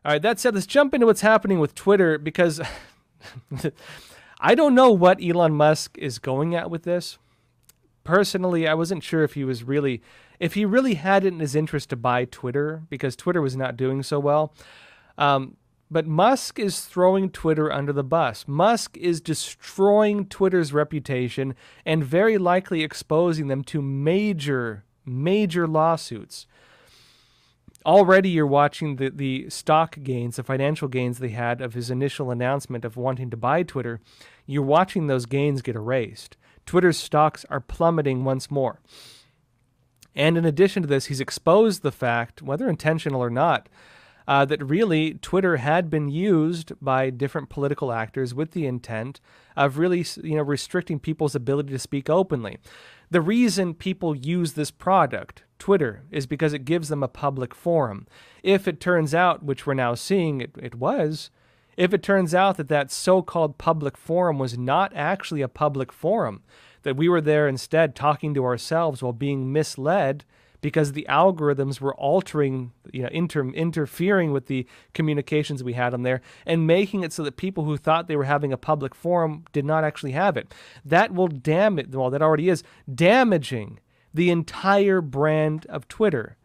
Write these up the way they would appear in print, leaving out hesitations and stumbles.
All right, that said, let's jump into what's happening with Twitter, because I don't know what Elon Musk is going at with this. Personally, I wasn't sure if he really had it in his interest to buy Twitter, because Twitter was not doing so well. But Musk is throwing Twitter under the bus. Musk is destroying Twitter's reputation and very likely exposing them to major lawsuits. Already you're watching the stock gains, the financial gains they had of his initial announcement of wanting to buy Twitter. You're watching those gains get erased. Twitter's stocks are plummeting once more. And in addition to this, he's exposed the fact, whether intentional or not, that really Twitter had been used by different political actors with the intent of really, restricting people's ability to speak openly. The reason people use this product, Twitter, is because it gives them a public forum. If it turns out, which we're now seeing if it turns out that that so-called public forum was not actually a public forum, that we were there instead talking to ourselves while being misled because the algorithms were altering, interfering with the communications we had on there and making it so that people who thought they were having a public forum did not actually have it. That will damage, well, that already is damaging the entire brand of Twitter.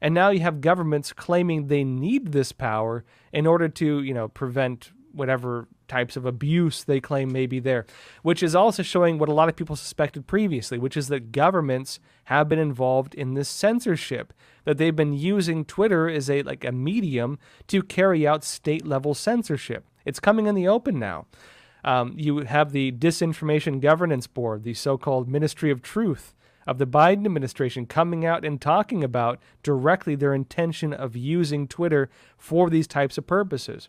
And now you have governments claiming they need this power in order to, prevent whatever types of abuse they claim may be there, which is also showing what a lot of people suspected previously, which is that governments have been involved in this censorship, that they've been using Twitter as a medium to carry out state-level censorship. It's coming in the open now. You have the Disinformation Governance Board, the so-called Ministry of Truth of the Biden administration, coming out and talking about directly their intention of using Twitter for these types of purposes.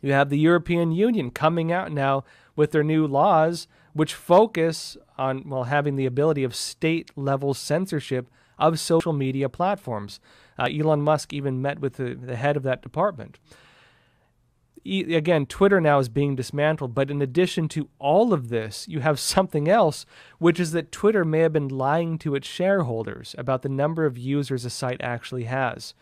You have the European Union coming out now with their new laws, which focus on, having the ability of state-level censorship of social media platforms. Elon Musk even met with the head of that department. Again, Twitter now is being dismantled, but in addition to all of this, you have something else, which is that Twitter may have been lying to its shareholders about the number of users a site actually has.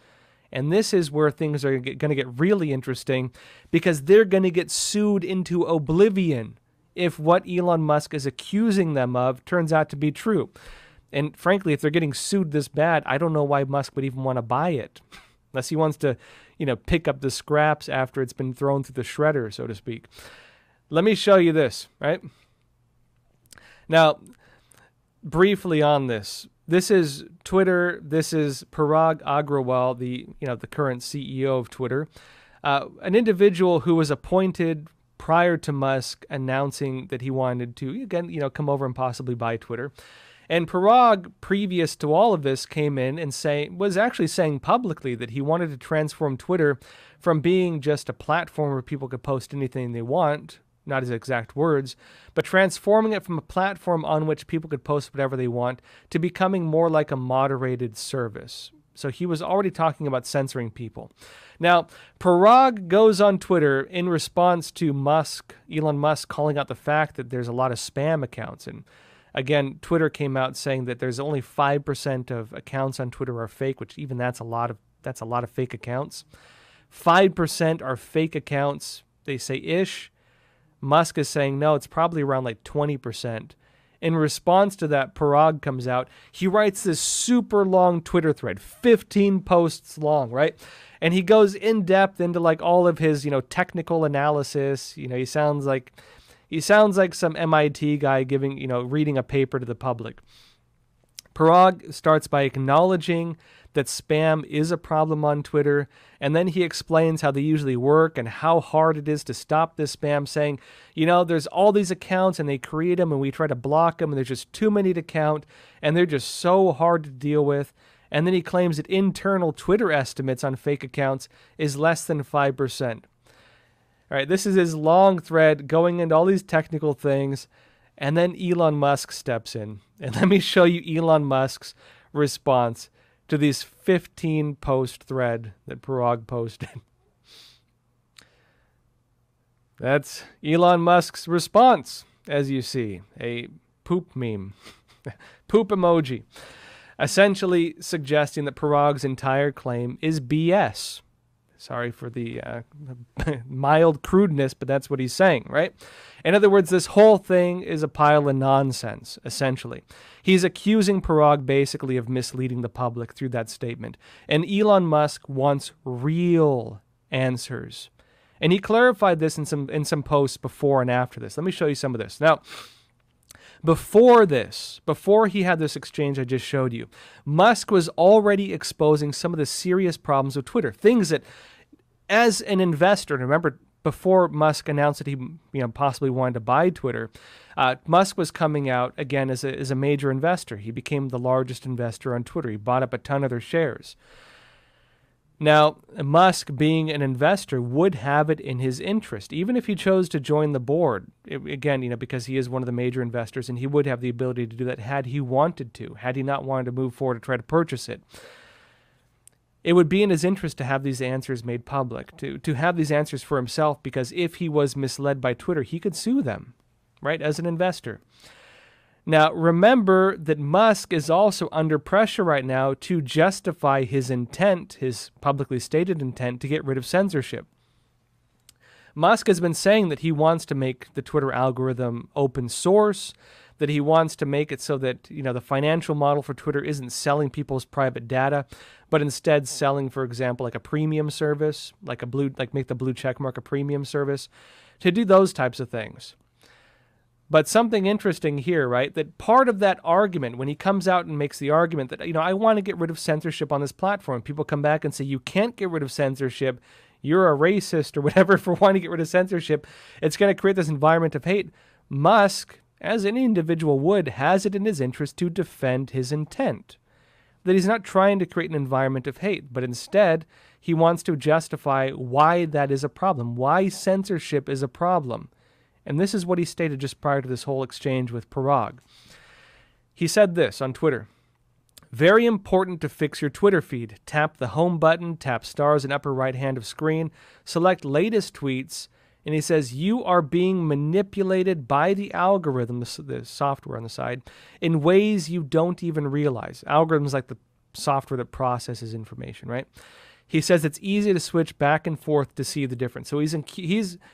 And this is where things are going to get really interesting, because they're going to get sued into oblivion if what Elon Musk is accusing them of turns out to be true. And frankly, if they're getting sued this bad, I don't know why Musk would even want to buy it, unless he wants to, pick up the scraps after it's been thrown through the shredder, so to speak. Let me show you this, right? Now, briefly on this. This is Twitter. This is Parag Agrawal, the current CEO of Twitter, an individual who was appointed prior to Musk announcing that he wanted to again, come over and possibly buy Twitter. And Parag, previous to all of this, came in and was actually saying publicly that he wanted to transform Twitter from being just a platform where people could post anything they want, not his exact words, but transforming it from a platform on which people could post whatever they want to becoming more like a moderated service. So he was already talking about censoring people. Now, Parag goes on Twitter in response to Elon Musk calling out the fact that there's a lot of spam accounts. And again, Twitter came out saying that there's only 5% of accounts on Twitter are fake, which even that's a lot of fake accounts. 5% are fake accounts, they say ish. Musk is saying, no, it's probably around 20%. In response to that, Parag comes out. He writes this super long Twitter thread, 15 posts long, right? And he goes in depth into all of his, technical analysis. He sounds like some MIT guy reading a paper to the public. Parag starts by acknowledging that spam is a problem on Twitter, and then he explains how they usually work and how hard it is to stop this spam, saying, there's all these accounts and they create them and we try to block them and there's just too many to count and they're just so hard to deal with. And then he claims that internal Twitter estimates on fake accounts is less than 5%. All right, this is his long thread going into all these technical things, and then Elon Musk steps in. And let me show you Elon Musk's response to this 15-post thread that Parag posted. That's Elon Musk's response, as you see, a poop meme, poop emoji, essentially suggesting that Parag's entire claim is BS. Sorry for the mild crudeness, but that's what he's saying, right? In other words, this whole thing is a pile of nonsense, essentially. He's accusing Parag basically of misleading the public through that statement. And Elon Musk wants real answers. And he clarified this in some posts before and after this. Let me show you some of this. Now, before he had this exchange I just showed you, Musk was already exposing some of the serious problems with Twitter. Things that, as an investor, remember, before Musk announced that he possibly wanted to buy Twitter, Musk was coming out, again, as a major investor. He became the largest investor on Twitter. He bought up a ton of their shares. Now, Musk, being an investor, would have it in his interest, even if he chose to join the board, again, because he is one of the major investors, and he would have the ability to do that had he wanted to, had he not wanted to move forward to try to purchase it. It would be in his interest to have these answers made public, to have these answers for himself, because if he was misled by Twitter, he could sue them, right, as an investor. Now, remember that Musk is also under pressure right now to justify his intent, his publicly stated intent, to get rid of censorship. Musk has been saying that he wants to make the Twitter algorithm open source, that he wants to make it so that, the financial model for Twitter isn't selling people's private data, but instead selling, for example, like a premium service, like make the blue check mark a premium service, to do those types of things. But something interesting here, right, that part of that argument, when he comes out and makes the argument that, I want to get rid of censorship on this platform, people come back and say, you can't get rid of censorship, you're a racist or whatever for wanting to get rid of censorship, it's going to create this environment of hate. Musk, as any individual would, has it in his interest to defend his intent. That he's not trying to create an environment of hate, but instead he wants to justify why that is a problem, why censorship is a problem. And this is what he stated just prior to this whole exchange with Parag. He said this on Twitter: "Very important to fix your Twitter feed. Tap the home button, tap stars in upper right hand of screen, select latest tweets," and he says, "You are being manipulated by the algorithm," the software on the side, "in ways you don't even realize." Algorithms like the software that processes information, right? He says it's easy to switch back and forth to see the difference. So he's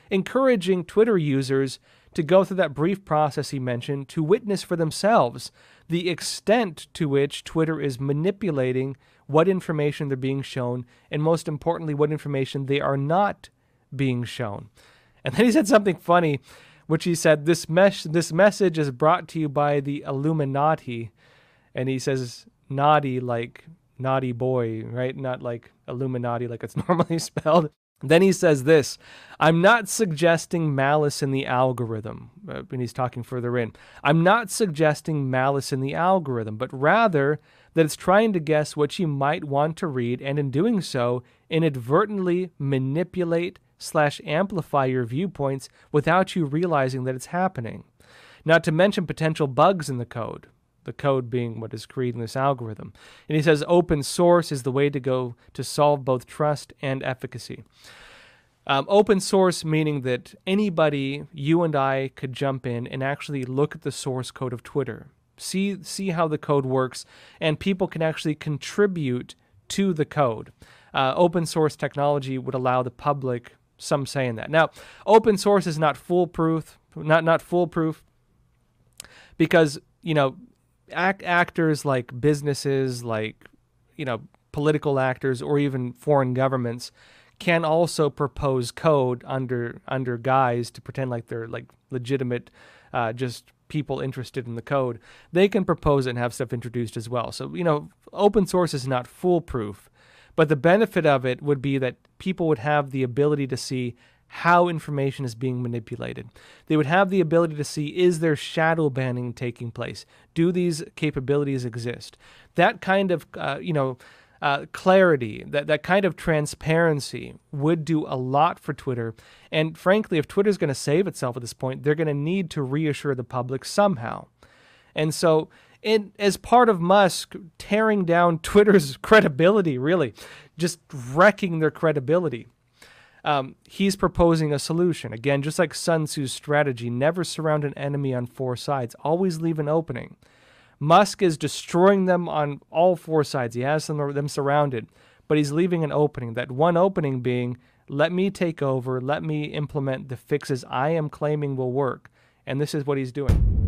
encouraging Twitter users to go through that brief process he mentioned to witness for themselves the extent to which Twitter is manipulating what information they're being shown, and most importantly, what information they are not being shown. And then he said something funny, which he said, this message is brought to you by the Illuminati. And he says naughty like naughty boy, right? Not like Illuminati like it's normally spelled. Then he says this: "I'm not suggesting malice in the algorithm." And he's talking further in. "I'm not suggesting malice in the algorithm, but rather that it's trying to guess what you might want to read, and in doing so, inadvertently manipulate/amplify your viewpoints without you realizing that it's happening. Not to mention potential bugs in the code being what is creating this algorithm." And he says open source is the way to go to solve both trust and efficacy. Open source meaning that anybody, you and I, could jump in and actually look at the source code of Twitter, see how the code works, and people can actually contribute to the code. Open source technology would allow the public some say in that. Now, open source is not foolproof, not foolproof, because, actors like businesses, like, political actors, or even foreign governments can also propose code under guise to pretend like they're like legitimate, just people interested in the code. They can propose it and have stuff introduced as well. So, open source is not foolproof, but the benefit of it would be that people would have the ability to see how information is being manipulated. They would have the ability to see, is there shadow banning taking place? Do these capabilities exist? That kind of, clarity, that kind of transparency would do a lot for Twitter. And frankly, if Twitter's going to save itself at this point, they're going to need to reassure the public somehow. And so, as part of Musk tearing down Twitter's credibility, really, just wrecking their credibility, he's proposing a solution. Again, just like Sun Tzu's strategy, never surround an enemy on four sides, always leave an opening. Musk is destroying them on all four sides. He has them surrounded. but he's leaving an opening. That one opening being, let me take over, let me implement the fixes I am claiming will work. And this is what he's doing.